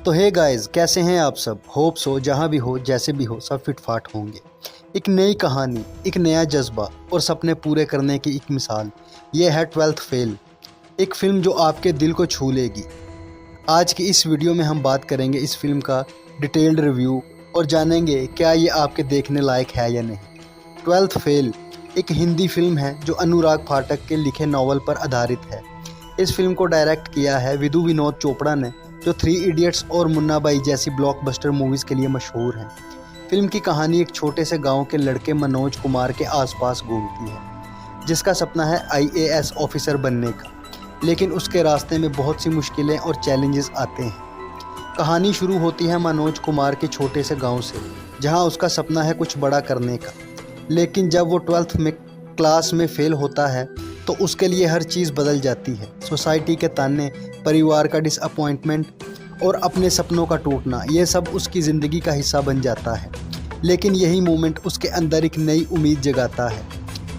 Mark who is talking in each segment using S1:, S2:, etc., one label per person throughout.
S1: तो hey guys, कैसे हैं आप सब। होप सो जहाँ भी हो जैसे भी हो सब फिट फाट होंगे। एक नई कहानी, एक नया जज्बा और सपने पूरे करने की एक मिसाल। ये है 12th फेल, एक फिल्म जो आपके दिल को छू लेगी। आज की इस वीडियो में हम बात करेंगे इस फिल्म का डिटेल्ड रिव्यू और जानेंगे क्या ये आपके देखने लायक है या नहीं। 12th फेल एक हिंदी फिल्म है जो अनुराग पाठक के लिखे नावल पर आधारित है। इस फिल्म को डायरेक्ट किया है विधु विनोद चोपड़ा ने, जो 3 इडियट्स और मुन्ना भाई जैसी ब्लॉकबस्टर मूवीज़ के लिए मशहूर हैं। फिल्म की कहानी एक छोटे से गांव के लड़के मनोज कुमार के आसपास घूमती है, जिसका सपना है IAS ऑफिसर बनने का, लेकिन उसके रास्ते में बहुत सी मुश्किलें और चैलेंजेस आते हैं। कहानी शुरू होती है मनोज कुमार के छोटे से गांव से, जहां उसका सपना है कुछ बड़ा करने का। लेकिन जब वो 12th में क्लास में फेल होता है तो उसके लिए हर चीज़ बदल जाती है। सोसाइटी के ताने, परिवार का डिसअपॉइंटमेंट और अपने सपनों का टूटना, ये सब उसकी ज़िंदगी का हिस्सा बन जाता है। लेकिन यही मोमेंट उसके अंदर एक नई उम्मीद जगाता है।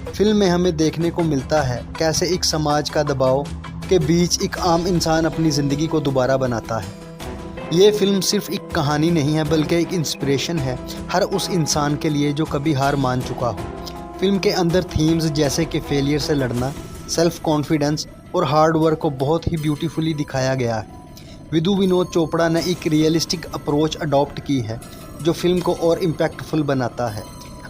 S1: फिल्म में हमें देखने को मिलता है कैसे एक समाज का दबाव के बीच एक आम इंसान अपनी ज़िंदगी को दोबारा बनाता है। ये फिल्म सिर्फ एक कहानी नहीं है, बल्कि एक इंस्पिरेशन है हर उस इंसान के लिए जो कभी हार मान चुका हो। फिल्म के अंदर थीम्स जैसे कि फेलियर से लड़ना, सेल्फ कॉन्फिडेंस और हार्ड वर्क को बहुत ही ब्यूटीफुली दिखाया गया है। विधु विनोद चोपड़ा ने एक रियलिस्टिक अप्रोच अडॉप्ट की है जो फिल्म को और इम्पैक्टफुल बनाता है।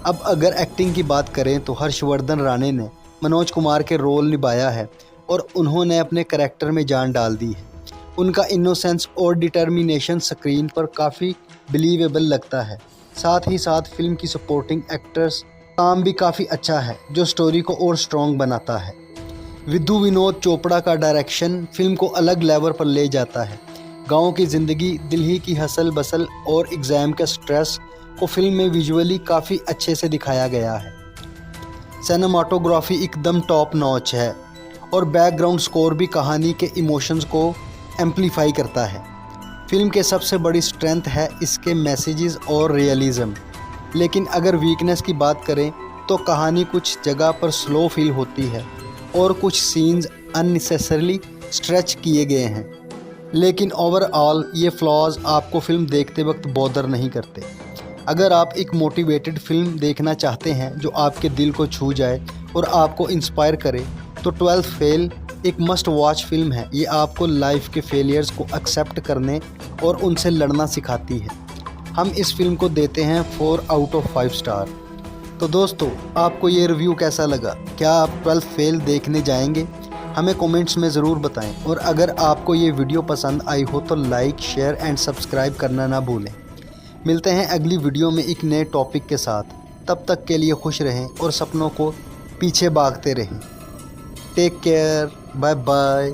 S1: अब अगर एक्टिंग की बात करें तो हर्षवर्धन राणे ने मनोज कुमार के रोल निभाया है और उन्होंने अपने करैक्टर में जान डाल दी है। उनका इनोसेंस और डिटर्मिनेशन स्क्रीन पर काफ़ी बिलीवेबल लगता है। साथ ही साथ फिल्म की सपोर्टिंग एक्टर्स काम भी काफ़ी अच्छा है जो स्टोरी को और स्ट्रॉन्ग बनाता है। विधु विनोद चोपड़ा का डायरेक्शन फिल्म को अलग लेवल पर ले जाता है। गांव की ज़िंदगी, दिल्ली की हसल बसल और एग्ज़ाम का स्ट्रेस को फिल्म में विजुअली काफ़ी अच्छे से दिखाया गया है। सिनेमाटोग्राफी एकदम टॉप नॉच है और बैकग्राउंड स्कोर भी कहानी के इमोशंस को एम्पलीफाई करता है। फिल्म के सबसे बड़ी स्ट्रेंथ है इसके मैसेजेस और रियलिज़म। लेकिन अगर वीकनेस की बात करें तो कहानी कुछ जगह पर स्लो फील होती है और कुछ सीन्स अननेसेसरली स्ट्रेच किए गए हैं। लेकिन ओवरऑल ये फ्लॉज आपको फिल्म देखते वक्त बॉदर नहीं करते। अगर आप एक मोटिवेटेड फिल्म देखना चाहते हैं जो आपके दिल को छू जाए और आपको इंस्पायर करे तो 12th फेल एक मस्ट वॉच फिल्म है। ये आपको लाइफ के फेलियर्स को एक्सेप्ट करने और उनसे लड़ना सिखाती है। हम इस फिल्म को देते हैं 4 आउट ऑफ 5 स्टार। तो दोस्तों, आपको ये रिव्यू कैसा लगा? क्या आप 12th फेल देखने जाएंगे? हमें कमेंट्स में ज़रूर बताएं। और अगर आपको ये वीडियो पसंद आई हो तो लाइक, शेयर एंड सब्सक्राइब करना ना भूलें। मिलते हैं अगली वीडियो में एक नए टॉपिक के साथ। तब तक के लिए खुश रहें और सपनों को पीछे भागते रहें। Take care, bye bye.